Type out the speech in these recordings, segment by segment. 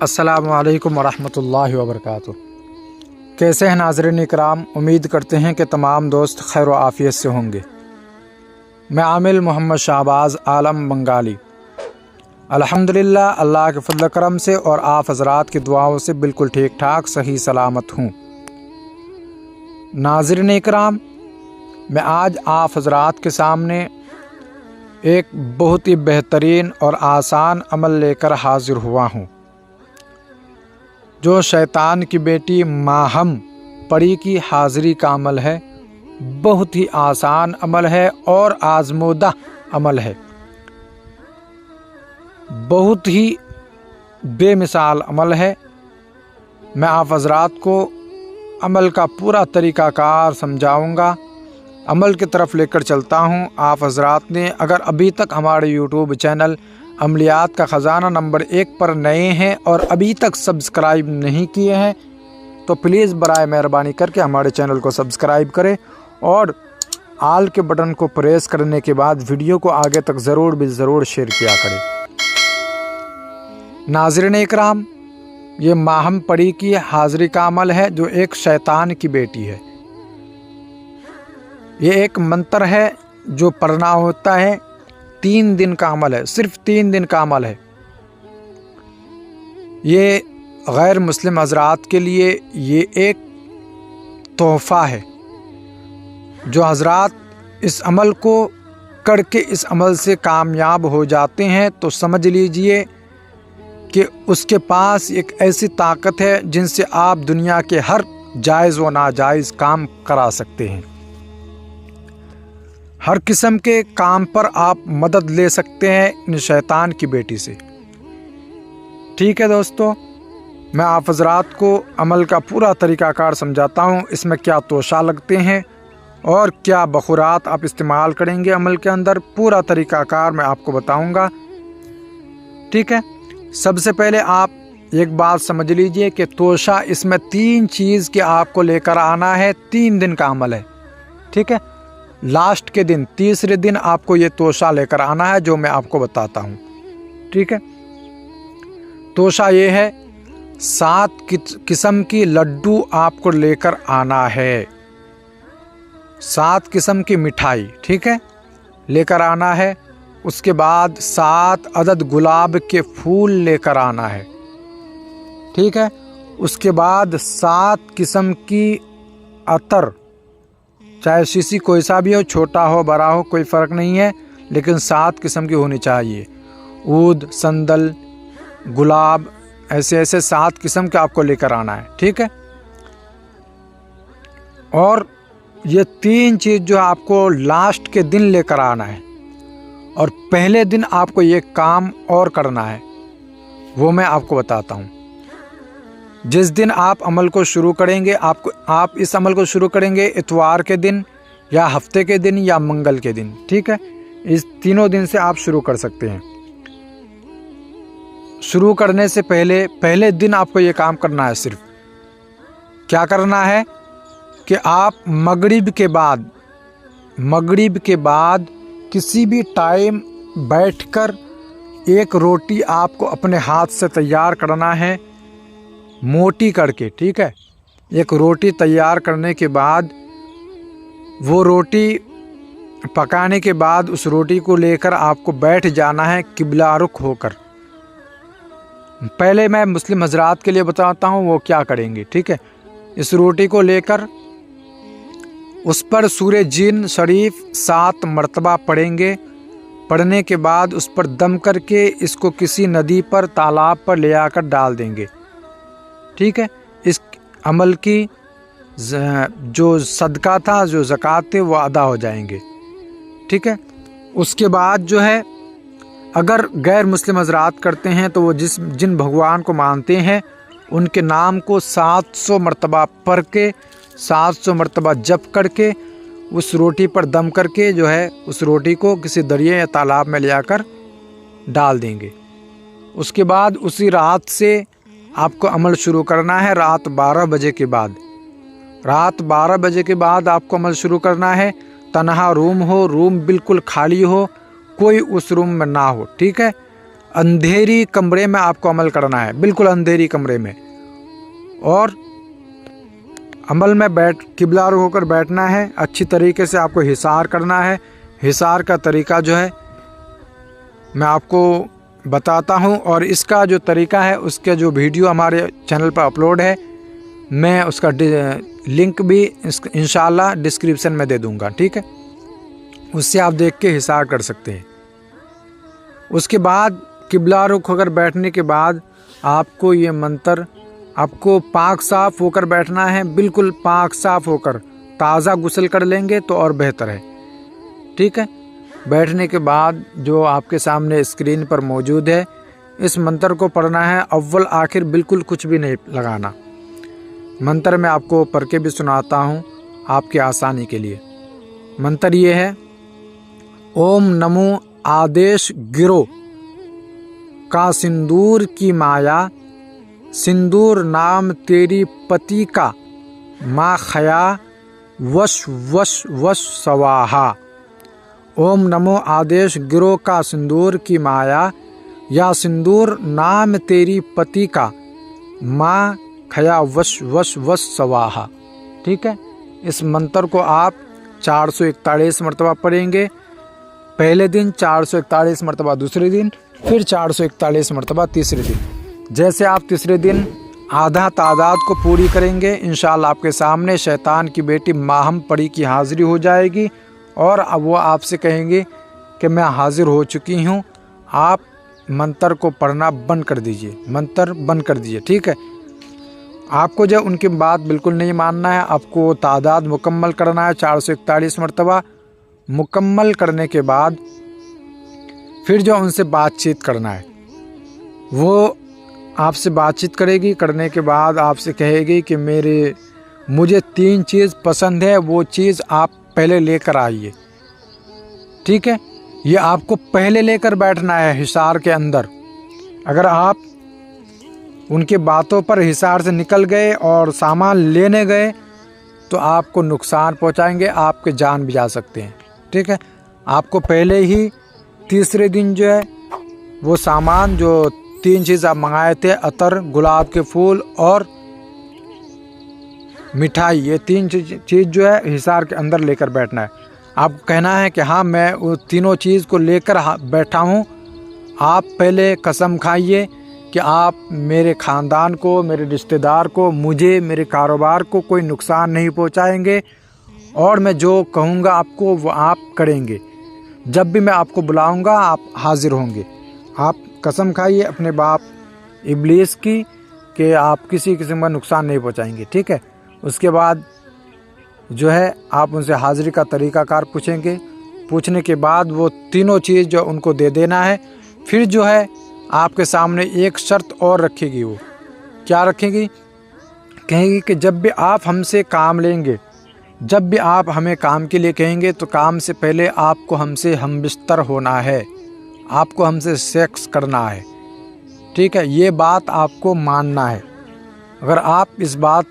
अस्सलामुअलैकुम वरहमतुल्लाहि वबरकातुहू। कैसे हैं नाज़रीन इकराम, उम्मीद करते हैं कि तमाम दोस्त खैर व आफ़ियत से होंगे। मैं आमिल मोहम्मद शाहबाज़ आलम बंगाली अल्हम्दुलिल्लाह अल्लाह के फज़ल करम से और आप हज़रात की दुआओं से बिल्कुल ठीक ठाक सही सलामत हूँ। नाज़रीन इकराम, मैं आज आप हज़रात के सामने एक बहुत ही बेहतरीन और आसान अमल लेकर हाज़िर हुआ हूँ, जो शैतान की बेटी माहम परी की हाज़िरी का अमल है। बहुत ही आसान अमल है और आज़मूदा अमल है। बहुत ही बेमिसाल अमल है। मैं आप हज़रात को अमल का पूरा तरीक़ाकार समझाऊंगा, अमल की तरफ लेकर चलता हूं। आप हज़रात ने अगर अभी तक हमारे यूट्यूब चैनल अमलियात का ख़ज़ाना नंबर 1 पर नए हैं और अभी तक सब्सक्राइब नहीं किए हैं तो प्लीज़ बराए मेहरबानी करके हमारे चैनल को सब्सक्राइब करें और आल के बटन को प्रेस करने के बाद वीडियो को आगे तक ज़रूर शेयर किया करें। नाज़रीन इकराम, ये माहम परी की हाज़िरी का अमल है जो एक शैतान की बेटी है। ये एक मंत्र है जो पढ़ना होता है। 3 दिन का अमल है, सिर्फ 3 दिन का अमल है। ये गैर मुस्लिम हज़रात के लिए ये एक तोहफ़ा है। जो हज़रात इस अमल को करके इस अमल से कामयाब हो जाते हैं तो समझ लीजिए कि उसके पास एक ऐसी ताकत है जिनसे आप दुनिया के हर जायज़ व नाजायज़ काम करा सकते हैं। हर किस्म के काम पर आप मदद ले सकते हैं इन शैतान की बेटी से। ठीक है दोस्तों, मैं आप हज़रात को अमल का पूरा तरीक़ाकार समझाता हूँ। इसमें क्या तोशा लगते हैं और क्या बखुरात आप इस्तेमाल करेंगे अमल के अंदर, पूरा तरीक़ाकार मैं आपको बताऊँगा। ठीक है, सबसे पहले आप एक बात समझ लीजिए कि तोशा इसमें 3 चीज़ के आपको लेकर आना है। 3 दिन का अमल है। ठीक है, लास्ट के दिन तीसरे दिन आपको ये तोशा लेकर आना है जो मैं आपको बताता हूँ। ठीक है, तोशा ये है 7 किस्म की लड्डू आपको लेकर आना है। 7 किस्म की मिठाई, ठीक है, लेकर आना है। उसके बाद 7 अदद गुलाब के फूल लेकर आना है। ठीक है, उसके बाद 7 किस्म की अतर, चाहे शीशी कोई सा भी हो, छोटा हो बड़ा हो कोई फ़र्क नहीं है, लेकिन 7 किस्म की होनी चाहिए। ऊद, संदल, गुलाब, ऐसे 7 किस्म के आपको लेकर आना है। ठीक है, और ये 3 चीज़ जो आपको लास्ट के दिन लेकर आना है और पहले दिन आपको ये काम और करना है, वो मैं आपको बताता हूँ। जिस दिन आप अमल को शुरू करेंगे, आप इस अमल को शुरू करेंगे इतवार के दिन या हफ्ते के दिन या मंगल के दिन। ठीक है, इस तीनों दिन से आप शुरू कर सकते हैं। शुरू करने से पहले दिन आपको ये काम करना है। सिर्फ क्या करना है कि आप मगरिब के बाद किसी भी टाइम बैठकर एक रोटी आपको अपने हाथ से तैयार करना है, मोटी करके। ठीक है, एक रोटी तैयार करने के बाद वो रोटी पकाने के बाद उस रोटी को लेकर आपको बैठ जाना है किबला रुख होकर। पहले मैं मुस्लिम हज़रात के लिए बताता हूँ वो क्या करेंगे। ठीक है, इस रोटी को लेकर उस पर सूरे जिन शरीफ 7 मरतबा पढ़ेंगे। पढ़ने के बाद उस पर दम करके इसको किसी नदी पर, तालाब पर ले आकर डाल देंगे। ठीक है, इस अमल की जो सदका था, जो ज़कात थे, वो अदा हो जाएंगे। ठीक है, उसके बाद जो है अगर गैर मुस्लिम हज़रात करते हैं तो वो जिन भगवान को मानते हैं उनके नाम को 700 मरतबा पढ़ के, 700 मरतबा जप करके उस रोटी पर दम करके जो है उस रोटी को किसी दरिया या तालाब में ले आकर डाल देंगे। उसके बाद उसी रात से आपको अमल शुरू करना है। रात 12 बजे के बाद आपको अमल शुरू करना है। तन्हा रूम हो, रूम बिल्कुल खाली हो, कोई उस रूम में ना हो। ठीक है, अंधेरी कमरे में आपको अमल करना है, बिल्कुल अंधेरी कमरे में। और अमल में किबला रुख होकर बैठना है। अच्छी तरीके से आपको हिसार करना है। हिसार का तरीका जो है मैं आपको बताता हूँ, और इसका जो तरीका है उसके जो वीडियो हमारे चैनल पर अपलोड है, मैं उसका लिंक भी इंशाल्लाह डिस्क्रिप्शन में दे दूँगा, ठीक है। उससे आप देख के हिसार कर सकते हैं। उसके बाद किबला रुख होकर बैठने के बाद आपको ये मंत्र, आपको पाक साफ़ होकर बैठना है, बिल्कुल पाक साफ़ होकर। ताज़ा गुस्ल कर लेंगे तो और बेहतर है, ठीक है। बैठने के बाद जो आपके सामने स्क्रीन पर मौजूद है, इस मंत्र को पढ़ना है अव्वल आखिर, बिल्कुल कुछ भी नहीं लगाना। मंत्र मैं आपको पढ़ के भी सुनाता हूँ आपकी आसानी के लिए। मंत्र ये है, ओम नमो आदेश गिरो का सिंदूर की माया, सिंदूर नाम तेरी पति का, माँ खया वश वश वश सवाहा। ओम नमो आदेश गिरो का सिंदूर की माया, या सिंदूर नाम तेरी पति का, माँ खया वश वश वश सवाहा, ठीक है। इस मंत्र को आप 441 मरतबा पढ़ेंगे। पहले दिन 441 मरतबा, दूसरे दिन फिर 441 मरतबा तीसरे दिन। जैसे आप तीसरे दिन आधा तादाद को पूरी करेंगे, इंशाअल्लाह आपके सामने शैतान की बेटी माहम परी की हाज़िरी हो जाएगी, और अब वो आपसे कहेंगे कि मैं हाज़िर हो चुकी हूँ, आप मंत्र को पढ़ना बंद कर दीजिए, मंत्र बंद कर दीजिए, ठीक है। आपको जो उनकी बात बिल्कुल नहीं मानना है, आपको तादाद मुकम्मल करना है 441 मरतबा। मुकम्मल करने के बाद फिर जो उनसे बातचीत करना है, वो आपसे बातचीत करेगी। करने के बाद आपसे कहेगी कि मुझे 3 चीज़ पसंद है, वो चीज़ आप पहले लेकर आइए, ठीक है। ये आपको पहले लेकर बैठना है हिसार के अंदर। अगर आप उनके बातों पर हिसार से निकल गए और सामान लेने गए तो आपको नुकसान पहुंचाएंगे, आपके जान भी जा सकते हैं, ठीक है। आपको पहले ही तीसरे दिन जो है वो सामान, जो 3 चीज़ आप मंगाए थे, अतर, गुलाब के फूल और मिठाई, ये 3 चीज़ जो है हिसार के अंदर लेकर बैठना है। आपको कहना है कि हाँ मैं वो तीनों चीज़ को लेकर बैठा हूँ। आप पहले कसम खाइए कि आप मेरे ख़ानदान को, मेरे रिश्तेदार को, मुझे, मेरे कारोबार को कोई नुकसान नहीं पहुँचाएंगे, और मैं जो कहूँगा आपको वो आप करेंगे। जब भी मैं आपको बुलाऊँगा आप हाज़िर होंगे। आप कसम खाइए अपने बाप इब्लीस की कि आप किसी किस्म का नुकसान नहीं पहुँचाएंगे, ठीक है। उसके बाद जो है आप उनसे हाज़िरी का तरीक़ाकार पूछेंगे। पूछने के बाद वो तीनों चीज़ जो उनको दे देना है। फिर जो है आपके सामने एक शर्त और रखेगी। वो क्या रखेगी? कहेगी कि जब भी आप हमसे काम लेंगे, जब भी आप हमें काम के लिए कहेंगे, तो काम से पहले आपको हमसे हमबिस्तर होना है, आपको हमसे सेक्स करना है, ठीक है। ये बात आपको मानना है। अगर आप इस बात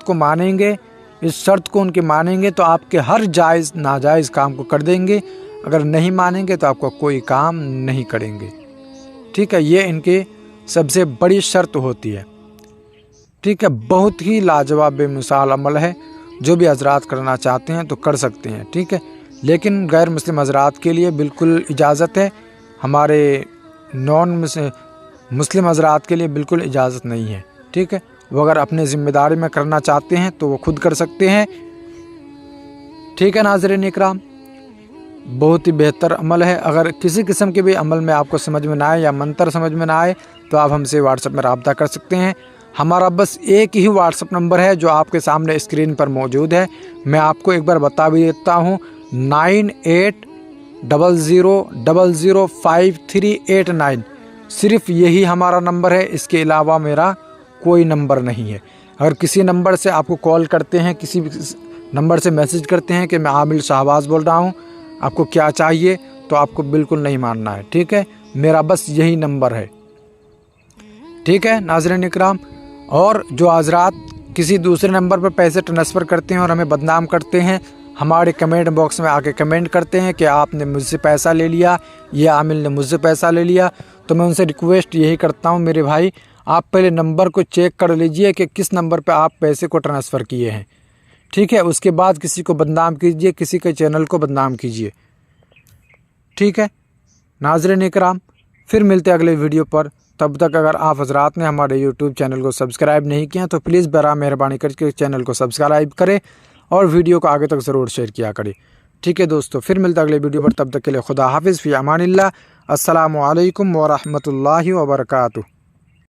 को मानेंगे, इस शर्त को उनके मानेंगे, तो आपके हर जायज़ नाजायज़ काम को कर देंगे। अगर नहीं मानेंगे तो आपका कोई काम नहीं करेंगे, ठीक है। ये इनकी सबसे बड़ी शर्त होती है, ठीक है। बहुत ही लाजवाब बेमिसाल अमल है। जो भी हजरात करना चाहते हैं तो कर सकते हैं, ठीक है। लेकिन गैर मुस्लिम हजरात के लिए बिल्कुल इजाज़त है, हमारे नॉन मुस्लिम हजरात के लिए बिल्कुल इजाज़त नहीं है, ठीक है। वो अगर अपने ज़िम्मेदारी में करना चाहते हैं तो वो खुद कर सकते हैं, ठीक है। नाज़रीन इकराम, बहुत ही बेहतर अमल है। अगर किसी किस्म के भी अमल में आपको समझ में ना आए या मंत्र समझ में ना आए तो आप हमसे व्हाट्सएप में रब्ता कर सकते हैं। हमारा बस एक ही व्हाट्सएप नंबर है जो आपके सामने स्क्रीन पर मौजूद है। मैं आपको एक बार बता भी देता हूँ, 9800005389। सिर्फ यही हमारा नंबर है, इसके अलावा मेरा कोई नंबर नहीं है। अगर किसी नंबर से आपको कॉल करते हैं, किसी नंबर से मैसेज करते हैं कि मैं आमिल शाहबाज बोल रहा हूँ, आपको क्या चाहिए, तो आपको बिल्कुल नहीं मानना है, ठीक है। मेरा बस यही नंबर है, ठीक है। नाज़रीन इकराम, और जो हज़रात किसी दूसरे नंबर पर पैसे ट्रांसफ़र करते हैं और हमें बदनाम करते हैं, हमारे कमेंट बॉक्स में आके कमेंट करते हैं कि आपने मुझसे पैसा ले लिया या आमिल ने मुझसे पैसा ले लिया। तो मैं उनसे रिक्वेस्ट यही करता हूँ मेरे भाई, आप पहले नंबर को चेक कर लीजिए कि किस नंबर पे आप पैसे को ट्रांसफ़र किए हैं, ठीक है। उसके बाद किसी को बदनाम कीजिए, किसी के चैनल को बदनाम कीजिए, ठीक है। नाज़रीन इकराम, फिर मिलते हैं अगले वीडियो पर। तब तक अगर आप हजरात ने हमारे यूट्यूब चैनल को सब्सक्राइब नहीं किया तो प्लीज़ बरा मेहरबानी करके चैनल को सब्सक्राइब करें और वीडियो को आगे तक ज़रूर शेयर किया करें, ठीक है दोस्तों। फिर मिलते हैं अगले वीडियो पर, तब तक के लिए खुदा हाफिज़ फ़ी अमानिल्लाह। अस्सलामु अलैकुम व रहमतुल्लाहि व बरकातुहू।